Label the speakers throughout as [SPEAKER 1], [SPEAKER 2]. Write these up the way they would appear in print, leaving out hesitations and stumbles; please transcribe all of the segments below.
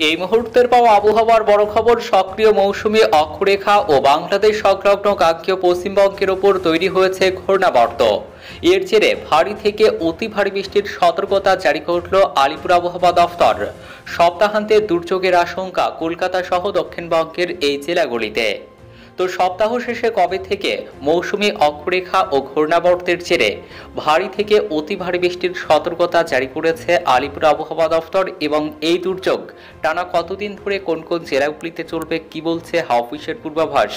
[SPEAKER 1] এই মুহূর্তের পাওয়া আবহাওয়ার বড় খবর, সক্রিয় মৌসুমী অক্ষরেখা ও বাংলাদেশ সংলগ্ন গাঙ্গেয় পশ্চিমবঙ্গের ওপর তৈরি হয়েছে ঘূর্ণাবর্ত। এর জেরে ভারী থেকে অতি ভারী বৃষ্টির সতর্কতা জারি করল আলিপুর আবহাওয়া দফতর। সপ্তাহান্তে দুর্যোগের আশঙ্কা কলকাতা সহ দক্ষিণবঙ্গের এই জেলাগুলিতে। তো সপ্তাহ শেষে কবে থেকে মৌসুমী অক্ষরেখা ও ঘূর্ণাবর্তের জেরে ভারী থেকে অতি ভারী বৃষ্টির সতর্কতা জারি করেছে আলিপুর আবহাওয়া দফতর, এবং এই দুর্যোগ টানা কতদিন ধরে কোন কোন জেলাগুলিতে চলবে, কি বলছে হাওয়া অফিসের পূর্বাভাস,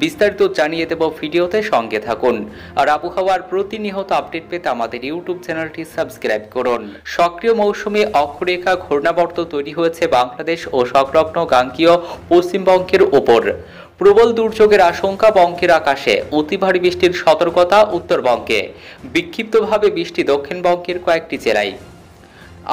[SPEAKER 1] বিস্তারিত জানিয়ে দেব ভিডিওতে, সঙ্গে থাকুন। আর আবহাওয়ার প্রতিনিয়ত আপডেট পেতে আমাদের ইউটিউব চ্যানেলটি সাবস্ক্রাইব করুন। সক্রিয় মৌসুমী অক্ষরেখা ঘূর্ণাবর্ত তৈরি হয়েছে বাংলাদেশ ও সংলগ্ন গাঙ্গেয় পশ্চিমবঙ্গের ওপর। প্রবল দুর্যোগের আশঙ্কা বঙ্গের আকাশে, অতি ভারী বৃষ্টির সতর্কতা উত্তরবঙ্গে, বিক্ষিপ্তভাবে বৃষ্টি দক্ষিণবঙ্গের কয়েকটি জেলায়।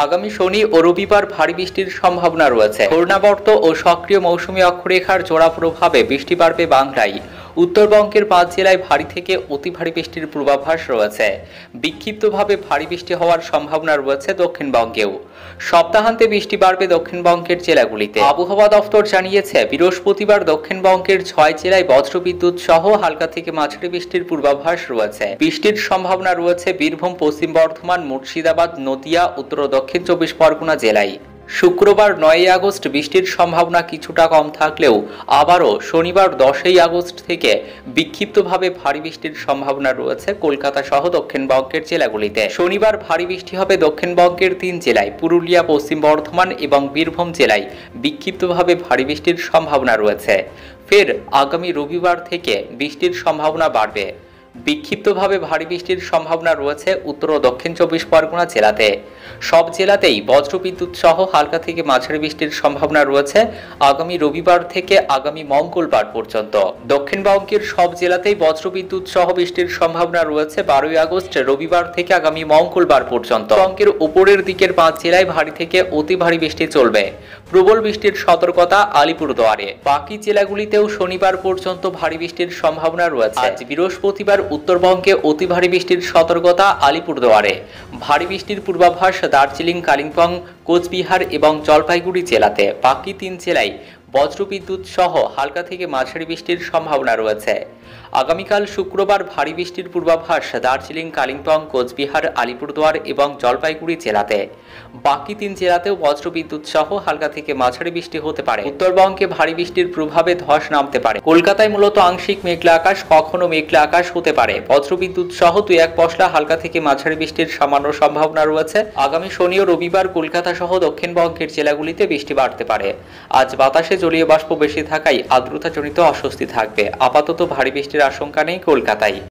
[SPEAKER 1] আগামী শনি ও রবিবার ভারী বৃষ্টির সম্ভাবনা রয়েছে। ঘূর্ণাবর্ত ও সক্রিয় মৌসুমী অক্ষরেখার জোড়া প্রভাবে বৃষ্টি বাড়বে বাংলায়। উত্তরবঙ্গের 5 জেলায় ভারী থেকে অতি ভারী বৃষ্টির পূর্বাভাস রয়েছে। বিক্ষিপ্তভাবে ভারী বৃষ্টি হওয়ার সম্ভাবনা রয়েছে দক্ষিণবঙ্গেও। সপ্তাহান্তে বৃষ্টি বাড়বে দক্ষিণবঙ্গের জেলাগুলিতে। আবহাওয়া দফতর জানিয়েছে, বৃহস্পতিবার দক্ষিণবঙ্গের 6 জেলায় বজ্রবিদ্যুৎ সহ হালকা থেকে মাঝারি বৃষ্টির পূর্বাভাস রয়েছে। বৃষ্টির সম্ভাবনা রয়েছে বীরভূম, পশ্চিম বর্ধমান, মুর্শিদাবাদ, নদিয়া, উত্তর ও দক্ষিণ 24 পরগনা জেলায়। শুক্রবার 9 আগস্ট বৃষ্টির সম্ভাবনা কিছুটা কম থাকলেও আবারও শনিবার 10 আগস্ট থেকে বিক্ষিপ্তভাবে ভারী বৃষ্টির সম্ভাবনা রয়েছে কলকাতা সহ দক্ষিণবঙ্গের জেলাগুলিতে। শনিবার ভারী বৃষ্টি হবে দক্ষিণবঙ্গের 3 জেলায়, পুরুলিয়া, পশ্চিম বর্ধমান এবং বীরভূম জেলায় বিক্ষিপ্তভাবে ভারী বৃষ্টির সম্ভাবনা রয়েছে। ফের আগামী রবিবার থেকে বৃষ্টির সম্ভাবনা বাড়বে। বিক্ষিপ্তভাবে ভারী বৃষ্টির সম্ভাবনা রয়েছে উত্তর ও দক্ষিণ 24 পরগনা জেলাতে। সব জেলাতেই বজ্রবিদ্যুৎ সহ হালকা থেকে মাঝারি বৃষ্টির সম্ভাবনা রয়েছে আগামী রবিবার থেকে আগামী মঙ্গলবার পর্যন্ত। দক্ষিণবঙ্গের সব জেলাতেই বজ্রবিদ্যুৎ সহ বৃষ্টির সম্ভাবনা রয়েছে 12 আগস্ট রবিবার থেকে আগামী মঙ্গলবার পর্যন্ত। বঙ্গের উপরের দিকের 5 জেলায় ভারী থেকে অতি ভারী বৃষ্টি চলবে। প্রবল বৃষ্টির সতর্কতা আলিপুরদুয়ারে। বাকি জেলাগুলিতেও শনিবার পর্যন্ত ভারী বৃষ্টির সম্ভাবনা রয়েছে। আজ বৃহস্পতিবার উত্তরবঙ্গে অতি ভারী বৃষ্টির সতর্কতা আলিপুরদুয়ারে। ভারী বৃষ্টির পূর্বাভাস দার্জিলিং, কালিম্পং, কোচবিহার এবং জলপাইগুড়ি জেলাতে। বাকি 3 জেলায় বজ্রবিদ্যুৎ সহ হালকা থেকে মাঝারি বৃষ্টির সম্ভাবনা রয়েছে। আগামীকাল শুক্রবার ভারী বৃষ্টির পূর্বাভাস দার্জিলিং, কালিম্পং, কোচবিহার, আলিপুরদুয়ার এবং জলপাইগুড়ি জেলাতে। বাকি 3 জেলাতেও বজ্রবিদ্যুৎ সহ হালকা থেকে মাঝারি বৃষ্টি হতে পারে। উত্তরবঙ্গে ভারী বৃষ্টির প্রভাবে ধস নামতে পারে। কলকাতায় মূলত আংশিক মেঘলা আকাশ, কখনো মেঘলা আকাশ হতে পারে। বজ্রবিদ্যুৎ সহ 2-1 পশলা হালকা থেকে মাঝারি বৃষ্টির সামান্য সম্ভাবনা রয়েছে। আগামী শনি ও রবিবার কলকাতা সহ দক্ষিণবঙ্গের জেলাগুলিতে বৃষ্টি বাড়তে পারে। আজ বাতাসে জলীয় বাষ্প বেশি থাকায় আর্দ্রতাজনিত অস্বস্তি থাকবে। আপাতত ভারী বৃষ্টির আশঙ্কা নেই কলকাতায়।